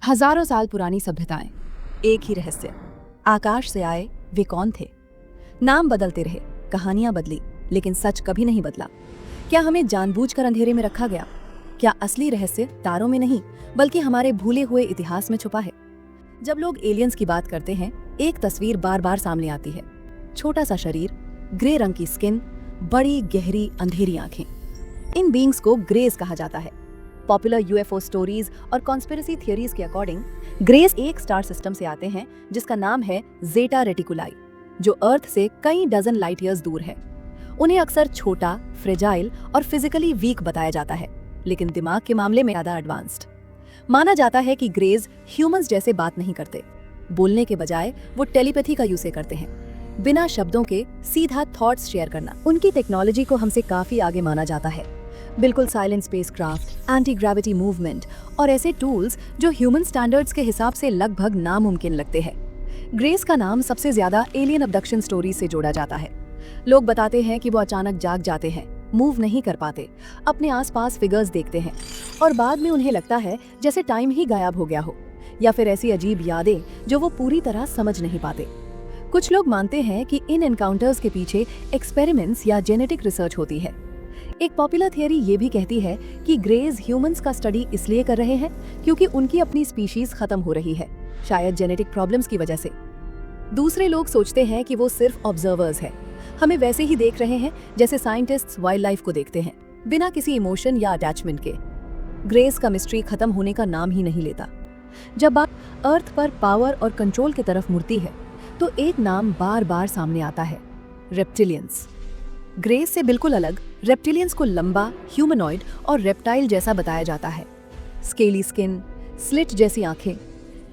हजारों साल पुरानी सभ्यताएं, एक ही रहस्य। आकाश से आए वे कौन थे? नाम बदलते रहे, कहानियां बदली, लेकिन सच कभी नहीं बदला। क्या हमें जानबूझकर अंधेरे में रखा गया? क्या असली रहस्य तारों में नहीं बल्कि हमारे भूले हुए इतिहास में छुपा है? जब लोग एलियंस की बात करते हैं, एक तस्वीर बार बार सामने आती है। छोटा सा शरीर, ग्रे रंग की स्किन, बड़ी गहरी अंधेरी आंखें। इन बीइंग्स को ग्रेस कहा जाता है। पॉपुलर यूएफओ स्टोरीज और कॉन्स्पिरेसी थियरीज के अकॉर्डिंग ग्रेस एक स्टार सिस्टम से आते हैं जिसका नाम है ज़ेटा रेटिकुलाई, जो अर्थ से कई डजन लाइट ईयर्स दूर है। उन्हें अक्सर छोटा, फ्रेजाइल और फिजिकली वीक बताया जाता है, लेकिन दिमाग के मामले में ज्यादा एडवांस्ड। माना जाता है कि ग्रेज ह्यूमंस जैसे बात नहीं करते। बोलने के बजाय वो टेलीपैथी का यूज करते हैं, बिना शब्दों के सीधा थॉट्स शेयर करना। उनकी टेक्नोलॉजी को हमसे काफी आगे माना जाता है। बिल्कुल silent spacecraft, anti gravity movement और ऐसे टूल्स जो ह्यूमन स्टैंडर्ड्स के हिसाब से लगभग नामुमकिन लगते हैं। ग्रेस का नाम सबसे ज्यादा एलियन अबडक्शन स्टोरी से जोड़ा जाता है। लोग बताते हैं कि वो अचानक जाग जाते हैं, मूव नहीं कर पाते, अपने आसपास फिगर्स देखते हैं और बाद में उन्हें लगता है जैसे टाइम ही गायब हो गया हो, या फिर ऐसी अजीब यादें जो वो पूरी तरह समझ नहीं पाते। कुछ लोग मानते हैं कि इन एनकाउंटर्स के पीछे एक्सपेरिमेंट्स या जेनेटिक रिसर्च होती है। एक पॉपुलर थियरी ये भी कहती है कि ग्रेज ह्यूमंस का स्टडी इसलिए कर रहे हैं क्योंकि उनकी अपनी स्पीशीज खत्म हो रही है, शायद जेनेटिक प्रॉब्लम्स की वजह से। दूसरे लोग सोचते हैं कि वो सिर्फ ऑब्जर्वर्स हैं, हमें वैसे ही देख रहे हैं जैसे साइंटिस्ट्स वाइल्ड लाइफ को देखते हैं, बिना किसी इमोशन या अटैचमेंट के। ग्रेस का मिस्ट्री खत्म होने का नाम ही नहीं लेता। जब बात अर्थ पर पावर और कंट्रोल की तरफ मुड़ती है तो एक नाम बार बार सामने आता है, रेप्टिलियंस। ग्रेस से बिल्कुल अलग रेप्टिलियंस को लंबा, ह्यूमनॉइड और रेप्टाइल जैसा बताया जाता है। स्केली स्किन, स्लिट जैसी आंखें,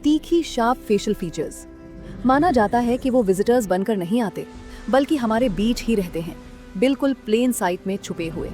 तीखी शार्प फेशियल फीचर्स। माना जाता है कि वो विजिटर्स बनकर नहीं आते बल्कि हमारे बीच ही रहते हैं, बिल्कुल प्लेन साइट में छुपे हुए।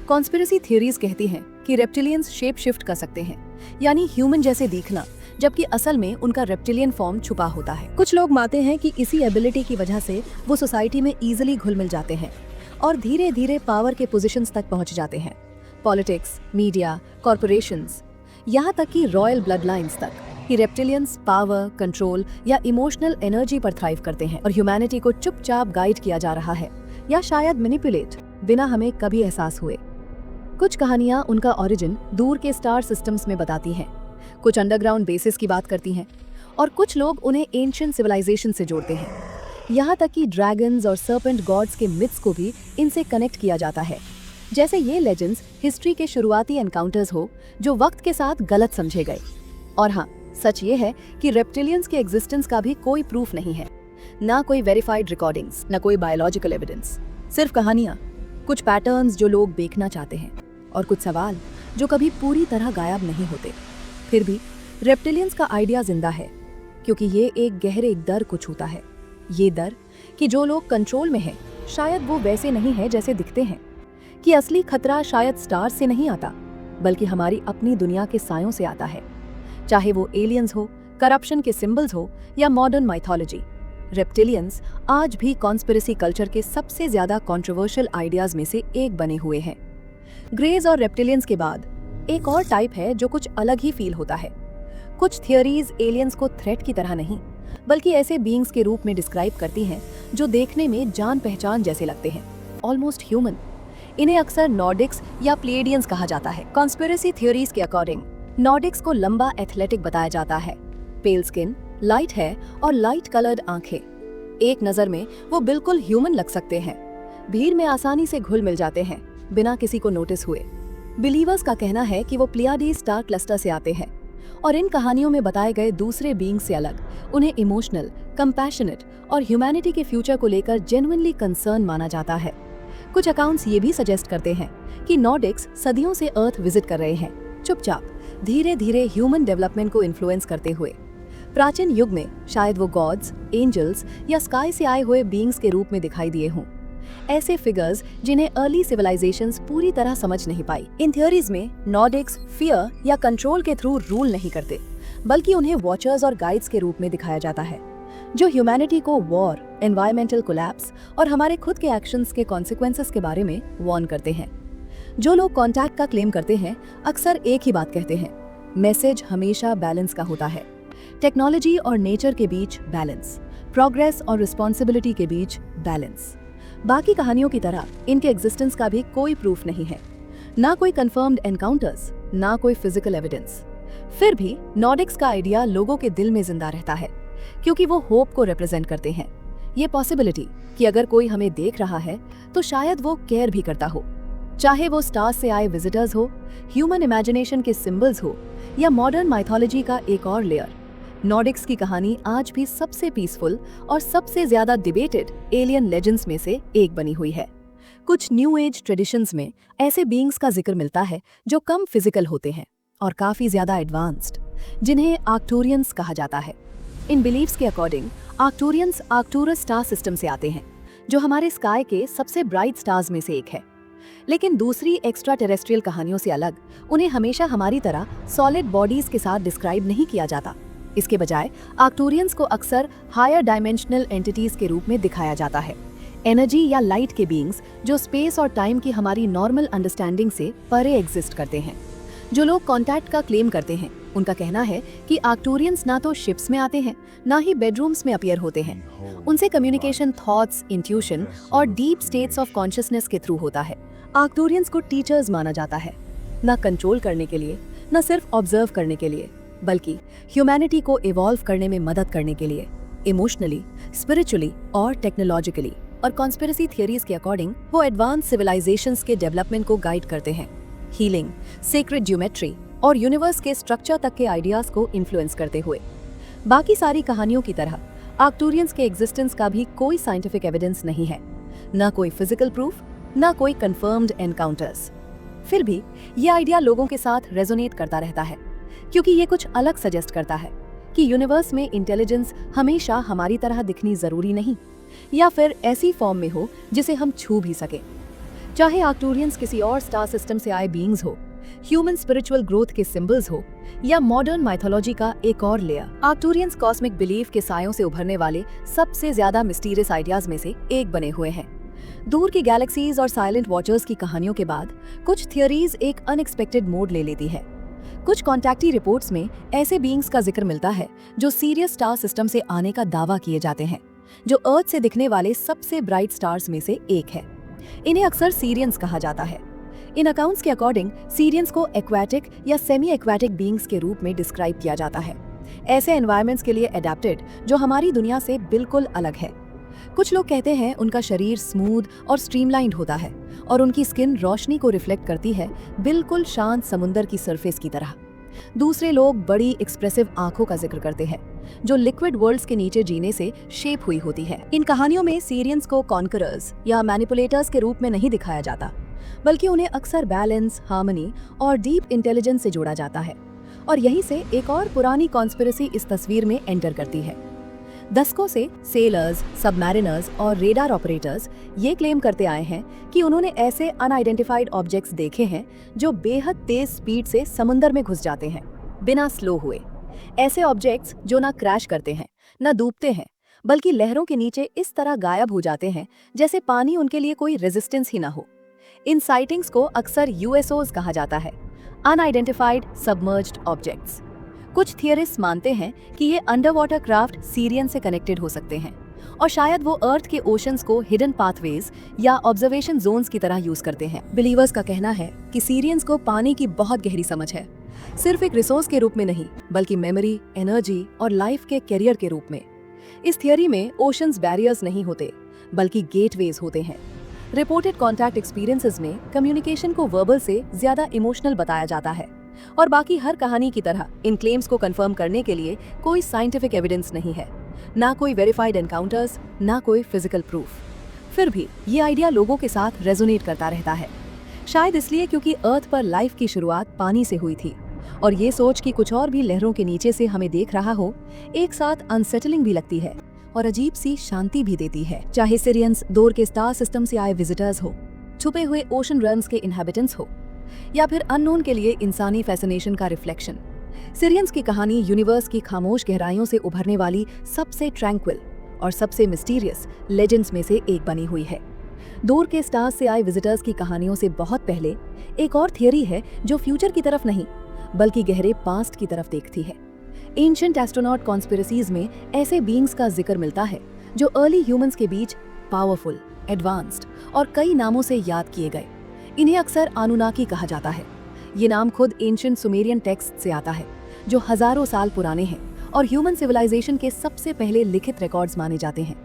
कॉन्स्पिरेसी थियरीज कहती हैं कि रेप्टिलियंस शेप शिफ्ट कर सकते हैं, यानी ह्यूमन जैसे दिखना, जबकि असल में उनका रेप्टिलियन फॉर्म छुपा होता है। कुछ लोग मानते हैं कि इसी एबिलिटी की वजह से वो सोसाइटी में इजीली घुल मिल जाते हैं और धीरे धीरे पावर के पोजीशंस तक पहुंच जाते हैं। पॉलिटिक्स, मीडिया, कॉर्पोरेशंस, यहाँ तक कि रॉयल ब्लड लाइन्स तक कि रेप्टिलियंस पावर, कंट्रोल या इमोशनल एनर्जी पर थ्राइव करते हैं और ह्यूमैनिटी को चुपचाप गाइड किया जा रहा है, या शायद मैनिपुलेट, बिना हमें कभी एहसास हुए। कुछ कहानियां उनका ओरिजिन दूर के स्टार सिस्टम्स में बताती हैं, कुछ अंडरग्राउंड बेसिस की बात करती हैं और कुछ लोग उन्हें एंशिएंट सिविलाइजेशन से जोड़ते हैं। यहाँ तक कि ड्रैगन्स और सर्पेंट गॉड्स के मिथ्स को भी इनसे कनेक्ट किया जाता है, जैसे ये लेजेंड्स हिस्ट्री के शुरुआती एनकाउंटर्स हो जो वक्त के साथ गलत समझे गए। और हाँ, सच ये है कि रेप्टिलियंस के एग्जिस्टेंस का भी कोई प्रूफ नहीं है, ना कोई वेरीफाइड रिकॉर्डिंग्स, ना कोई बायोलॉजिकल एविडेंस, सिर्फ कहानियाँ, कुछ पैटर्न्स जो लोग देखना चाहते हैं और कुछ सवाल जो कभी पूरी तरह गायब नहीं होते। फिर भी रेप्टिलियंस का आइडिया जिंदा है क्योंकि ये एक गहरे डर को छूता है। ये डर कि जो लोग कंट्रोल में हैं शायद वो वैसे नहीं है जैसे दिखते हैं, कि असली खतरा शायद स्टार्स से नहीं आता बल्कि हमारी अपनी दुनिया के सायों से आता है। चाहे वो एलियंस हो, करप्शन के सिंबल्स हो या मॉडर्न माइथोलॉजी, रेप्टिलियंस आज भी कॉन्स्पिरेसी कल्चर के सबसे ज्यादा कंट्रोवर्शियल आइडियाज में से एक बने हुए हैं। ग्रेज और रेप्टिलियंस के बाद एक और टाइप है जो कुछ अलग ही फील होता है। कुछ थियरीज एलियंस को थ्रेट की तरह नहीं बल्कि ऐसे बीइंग्स के रूप में डिस्क्राइब करती हैं जो देखने में जान पहचान जैसे लगते हैं, ऑलमोस्ट ह्यूमन। इन्हें अक्सर नॉर्डिक्स या प्लेडियंस कहा जाता है। कॉन्स्पिरेसी थियरीज के अकॉर्डिंग नॉर्डिक्स को लंबा, एथलेटिक बताया जाता है, पेल स्किन, लाइट है और लाइट कलर्ड आंखें। एक नजर में वो बिल्कुल ह्यूमन लग सकते हैं, भीड़ में आसानी से घुल मिल जाते हैं बिना किसी को नोटिस हुए। बिलीवर्स का कहना है कि वो प्लियाडीज स्टार क्लस्टर से आते हैं और इन कहानियों में बताए गए दूसरे बीइंग से अलग उन्हें इमोशनल, कंपैशनेट और ह्यूमैनिटी के फ्यूचर को लेकर जेन्युइनली कंसर्न माना जाता है। कुछ अकाउंट्स ये भी सजेस्ट करते हैं कि नॉर्डिक्स सदियों से अर्थ विजिट कर रहे हैं, चुपचाप, धीरे धीरे ह्यूमन डेवलपमेंट को इन्फ्लुएंस करते हुए। प्राचीन युग में शायद वो गॉड्स, एंजल्स या स्काई से आए हुए बीइंग्स के रूप में दिखाई दिए हों, ऐसे फिगर्स जिन्हें अर्ली सिविलाइजेशंस पूरी तरह समझ नहीं पाई। इन थियोरीज में नॉर्डिक्स फियर या कंट्रोल के थ्रू रूल नहीं करते बल्कि उन्हें वॉचर्स और गाइड्स के रूप में दिखाया जाता है, जो ह्यूमैनिटी को वॉर, एनवायरमेंटल कोलैप्स और हमारे खुद के एक्शंस के कॉन्सिक्वेंसेस के बारे में वार्न करते हैं। जो लोग कॉन्टैक्ट का क्लेम करते हैं अक्सर एक ही बात कहते हैं, मैसेज हमेशा बैलेंस का होता है। टेक्नोलॉजी और नेचर के बीच बैलेंस, प्रोग्रेस और रिस्पॉन्सिबिलिटी के बीच बैलेंस। बाकी कहानियों की तरह इनके एग्जिस्टेंस का भी कोई प्रूफ नहीं है, ना कोई कंफर्म्ड एनकाउंटर्स, ना कोई फिजिकल एविडेंस। फिर भी नॉर्डिक्स का आइडिया लोगों के दिल में जिंदा रहता है, क्योंकि वो होप को रिप्रेजेंट करते हैं। ये पॉसिबिलिटी कि अगर कोई हमें देख रहा है तो शायद वो केयर भी करता हो, चाहे वो स्टार्स से आए विजिटर्स हो, ह्यूमन इमेजिनेशन के सिंबल्स हो, या मॉडर्न माइथोलॉजी का एक और लेयर। नॉर्डिक्स की कहानी आज भी सबसे पीसफुल और सबसे ज्यादा डिबेटेड एलियन लेजेंड्स में से एक बनी हुई है। कुछ न्यू एज ट्रेडिशंस में ऐसे बीइंग्स का जिक्र मिलता है जो कम फिजिकल होते हैं और काफी ज्यादा एडवांस्ड, जिन्हें आर्क्टूरियंस कहा जाता है। इन बिलीव्स के अकॉर्डिंग आर्क्टूरियंस आर्क्टूरस स्टार सिस्टम से आते हैं, जो हमारे स्काई के सबसे ब्राइट स्टार्स में से एक है। लेकिन दूसरी एक्स्ट्रा टेरेस्ट्रियल कहानियों से अलग उन्हें हमेशा हमारी तरह सॉलिड बॉडीज के साथ डिस्क्राइब नहीं किया जाता। इसके बजाय आर्क्टूरियंस को अक्सर हायर डायमेंशनल एंटिटीज के रूप में दिखाया जाता है, एनर्जी या लाइट के बीइंग्स जो स्पेस और टाइम की हमारी नॉर्मल अंडरस्टैंडिंग से परे एग्जिस्ट करते हैं। जो लोग कॉन्टैक्ट का क्लेम करते हैं, उनका कहना है कि आर्क्टूरियंस ना तो शिप्स में आते हैं, ना ही बेडरूम्स में अपीयर होते हैं। उनसे कम्युनिकेशन थॉट्स, इंट्यूशन और डीप स्टेट्स ऑफ कॉन्शियसनेस के थ्रू होता है। आर्क्टूरियंस को टीचर्स माना जाता है, ना कंट्रोल करने के लिए, ना सिर्फ ऑब्जर्व करने के लिए, बल्कि ह्यूमैनिटी को इवॉल्व करने में मदद करने के लिए, इमोशनली, स्पिरिचुअली और टेक्नोलॉजिकली। और कॉन्स्पिरेसी थियरीज के अकॉर्डिंग वो एडवांस सिविलाइजेशंस के डेवलपमेंट को गाइड करते हैं, हीलिंग, सेक्रेड ज्योमेट्री और यूनिवर्स के स्ट्रक्चर तक के आइडियाज को इन्फ्लुएंस करते हुए। बाकी सारी कहानियों की तरह आर्क्टूरियंस के एग्जिस्टेंस का भी कोई साइंटिफिक एविडेंस नहीं है, ना कोई फिजिकल प्रूफ, ना कोई कंफर्म्ड एनकाउंटर्स। फिर भी ये आइडिया लोगों के साथ रेजोनेट करता रहता है, क्योंकि ये कुछ अलग सजेस्ट करता है कि यूनिवर्स में इंटेलिजेंस हमेशा हमारी तरह दिखनी जरूरी नहीं, या फिर ऐसी फॉर्म में हो जिसे हम छू भी सके। चाहे आर्क्टूरियंस किसी और स्टार सिस्टम से आए बीइंग्स हो, ह्यूमन स्पिरिचुअल ग्रोथ के सिंबल्स हो, या मॉडर्न माइथोलॉजी का एक और लेयर, आर्क्टूरियंस कॉस्मिक बिलीफ के सायों से उभरने वाले सबसे ज्यादा मिस्टीरियस आइडियाज में से एक बने हुए हैं। दूर की गैलेक्सीज और साइलेंट वॉचर्स की कहानियों के बाद कुछ थियरीज एक अनएक्सपेक्टेड मोड ले लेती है। कुछ कॉन्टैक्टी रिपोर्ट्स में ऐसे बीइंग्स का जिक्र मिलता है जो सीरियस स्टार सिस्टम से आने का दावा किए जाते हैं, जो अर्थ से दिखने वाले सबसे ब्राइट स्टार्स में से एक है। इन्हें अक्सर सीरियंस कहा जाता है। इन अकाउंट्स के अकॉर्डिंग सीरियंस को एक्वाटिक या सेमी एक्वाटिक बीइंग्स के रूप में डिस्क्राइब किया जाता है, ऐसे एनवायरमेंट्स के लिए एडेप्टेड जो हमारी दुनिया से बिल्कुल अलग है। कुछ लोग कहते हैं उनका शरीर स्मूथ और स्ट्रीमलाइंड होता है और उनकी स्किन रोशनी को रिफ्लेक्ट करती है, बिल्कुल शांत समुंदर की सरफेस की तरह। दूसरे लोग बड़ी एक्सप्रेसिव आंखों का जिक्र करते हैं, जो लिक्विड वर्ल्ड्स के नीचे जीने से शेप हुई होती है। इन कहानियों में सीरियंस को कॉन्करर्स या मैनिपुलेटर्स के रूप में नहीं दिखाया जाता, बल्कि उन्हें अक्सर बैलेंस, हार्मनी और डीप इंटेलिजेंस से जोड़ा जाता है। और यहीं से एक और पुरानी कॉन्स्पिरेसी इस तस्वीर में एंटर करती है। दशकों से सेलर्स, सबमैरिनर्स और रेडार ऑपरेटर्स ये क्लेम करते आए हैं कि उन्होंने ऐसे अनआइडेंटिफाइड ऑब्जेक्ट्स देखे हैं जो बेहद तेज स्पीड से समुंदर में घुस जाते हैं बिना स्लो हुए। ऐसे ऑब्जेक्ट्स जो ना क्रैश करते हैं, ना डूबते हैं, बल्कि लहरों के नीचे इस तरह गायब हो जाते हैं जैसे पानी उनके लिए कोई रेजिस्टेंस ही ना हो। इन साइटिंग्स को अक्सर यूएसओज कहा जाता है, अनआइडेंटिफाइड सबमर्ज्ड ऑब्जेक्ट्स। कुछ थियरिस्ट्स मानते हैं कि ये अंडर वाटर क्राफ्ट सीरियन से कनेक्टेड हो सकते हैं और शायद वो अर्थ के ओशंस को हिडन पाथवेज या ऑब्जर्वेशन जोन्स की तरह यूज करते हैं। बिलीवर्स का कहना है कि सीरियंस को पानी की बहुत गहरी समझ है, सिर्फ एक रिसोर्स के रूप में नहीं, बल्कि मेमोरी, एनर्जी और लाइफ के कैरियर के रूप में। इस थियरी में ओशंस बैरियर्स नहीं होते, बल्कि गेटवेज होते हैं। रिपोर्टेड कॉन्टैक्ट एक्सपीरियंसेस में कम्युनिकेशन को वर्बल से ज्यादा इमोशनल बताया जाता है, और बाकी हर कहानी की तरह इन क्लेम्स को कंफर्म करने के लिए कोई साइंटिफिक एविडेंस नहीं है, ना कोई वेरीफाइड एनकाउंटर्स, ना कोई फिजिकल प्रूफ। फिर भी ये आइडिया लोगों के साथ रेजोनेट करता रहता है, शायद इसलिए क्योंकि अर्थ पर लाइफ की शुरुआत पानी से हुई थी, और ये सोच कि कुछ और भी लहरों के नीचे से हमें देख रहा हो, एक साथ अनसेटलिंग भी लगती है और अजीब सी शांति भी देती है। चाहे सीरियंस दूर के स्टार सिस्टम से आए विजिटर्स हो, छुपे हुए ओशन रेल्म्स के इनहैबिटेंट्स हो, या फिर अननोन के लिए इंसानी फैसिनेशन का रिफ्लेक्शन, सीरियंस की कहानी यूनिवर्स की खामोश गहराइयों से उभरने वाली सबसे ट्रैंक्विल और सबसे मिस्टीरियस लेजेंड्स में से एक बनी हुई है। दूर के स्टार्स से आए विजिटर्स की कहानियों से बहुत पहले एक और थियरी है जो फ्यूचर की तरफ नहीं, बल्कि गहरे पास्ट की तरफ देखती है। एंशिएंट एस्ट्रोनॉट कॉन्स्पिरेसीज में ऐसे बीइंग्स का जिक्र मिलता है जो अर्ली ह्यूमंस के बीच पावरफुल, एडवांस्ड और कई नामों से याद किए गए। इन्हें अक्सर अनुनाकी कहा जाता है। ये नाम खुद एंशिएंट सुमेरियन टेक्स्ट से आता है, जो हजारों साल पुराने हैं और ह्यूमन सिविलाइजेशन के सबसे पहले लिखित रिकॉर्ड्स माने जाते हैं।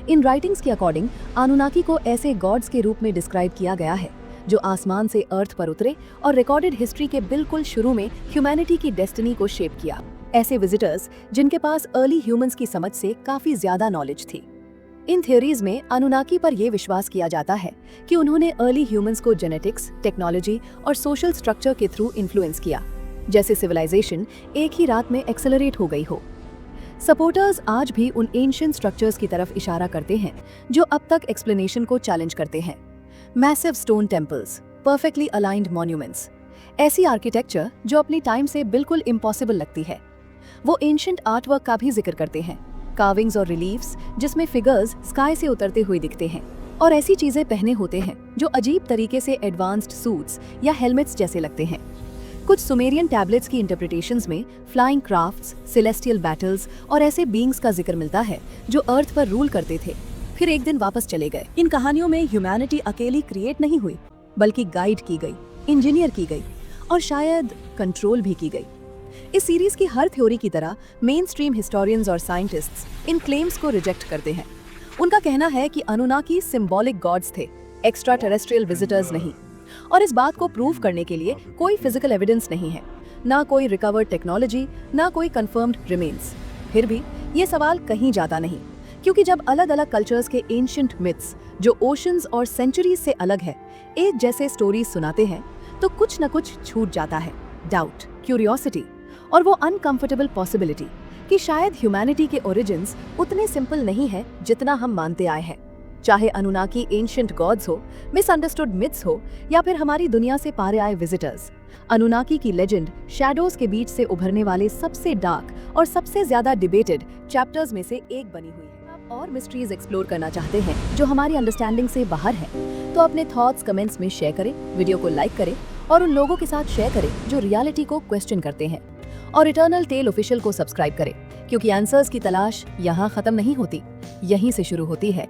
इन राइटिंग्स के अकॉर्डिंग अनुनाकी को ऐसे गॉड्स के रूप में डिस्क्राइब किया गया है जो आसमान से अर्थ पर उतरे और रिकॉर्डेड हिस्ट्री के बिल्कुल शुरू में ह्यूमैनिटी की डेस्टिनी को शेप किया। ऐसे विजिटर्स जिनके पास अर्ली ह्यूमंस की समझ से काफी ज्यादा नॉलेज थी। इन थ्योरीज में अनुनाकी पर यह विश्वास किया जाता है कि उन्होंने अर्ली ह्यूमंस को जेनेटिक्स, टेक्नोलॉजी और सोशल स्ट्रक्चर के थ्रू इन्फ्लुएंस किया, जैसे सिविलाइजेशन एक ही रात में एक्सेलरेट हो गई हो। सपोर्टर्स आज भी उन एंशिएंट स्ट्रक्चर्स की तरफ इशारा करते हैं जो अब तक एक्सप्लेनेशन को चैलेंज करते हैं। Massive stone temples, perfectly aligned monuments, ऐसी आर्किटेक्चर जो अपनी टाइम से बिल्कुल इम्पॉसिबल लगती है। वो एंशिएंट आर्टवर्क का भी जिक्र करते हैं, कार्विंग्स और रिलीफ्स जिसमें फिगर्स स्काई से उतरते हुए दिखते हैं, और ऐसी चीजें पहने होते हैं जो अजीब तरीके से एडवांस्ड सूट्स या हेलमेट्स जैसे लगते हैं। कुछ सुमेरियन टैबलेट्स की इंटरप्रिटेशंस में फ्लाइंग क्राफ्ट्स, सेलेस्टियल बैटल्स और ऐसे बीइंग्स का जिक्र मिलता है जो अर्थ पर रूल करते थे, फिर एक दिन वापस चले गए। इन कहानियों में ह्यूमैनिटी अकेली क्रिएट नहीं हुई, बल्कि गाइड की गई, इंजीनियर की गई और शायद कंट्रोल भी की गई। इस सीरीज की हर थ्योरी की तरह मेन स्ट्रीम हिस्टोरियंस और साइंटिस्ट्स इन क्लेम्स को रिजेक्ट करते हैं। उनका कहना है कि अनुनाकी सिंबॉलिक गॉड्स थे, एक्स्ट्रा टेरेस्ट्रियल विजिटर्स नहीं, और इस बात को प्रूव करने के लिए कोई फिजिकल एविडेंस नहीं है, ना कोई रिकवर्ड टेक्नोलॉजी, ना कोई कंफर्म्ड रिमेन्स। फिर भी ये सवाल कहीं जाता नहीं, क्योंकि जब अलग अलग कल्चर्स के एंशिएंट मिथ्स जो ओशंस और सेंचुरीज से अलग है एक जैसे स्टोरीज सुनाते हैं, तो कुछ न कुछ छूट जाता है। डाउट, क्यूरियोसिटी और वो अनकंफर्टेबल पॉसिबिलिटी कि शायद ह्यूमैनिटी के ओरिजिन्स उतने सिंपल नहीं है जितना हम मानते आए हैं। चाहे अनुनाकी एंशिएंट गॉड्स हो, मिसअंडरस्टूड मिथ्स हो, या फिर हमारी दुनिया से पारे आए विजिटर्स, अनुनाकी की लेजेंड शैडोज के बीच से उभरने वाले सबसे डार्क और सबसे ज्यादा डिबेटेड चैप्टर्स में से एक बनी हुई है। आप और मिस्ट्रीज एक्सप्लोर करना चाहते हैं जो हमारी अंडरस्टैंडिंग से बाहर है, तो अपने थॉट्स कमेंट्स में शेयर करें, वीडियो को लाइक करें और उन लोगों के साथ शेयर करें जो रियलिटी को क्वेश्चन करते हैं। और इटर्नल टेल ऑफिशियल को सब्सक्राइब करें, क्योंकि आंसर्स की तलाश यहाँ खत्म नहीं होती, यहीं से शुरू होती है।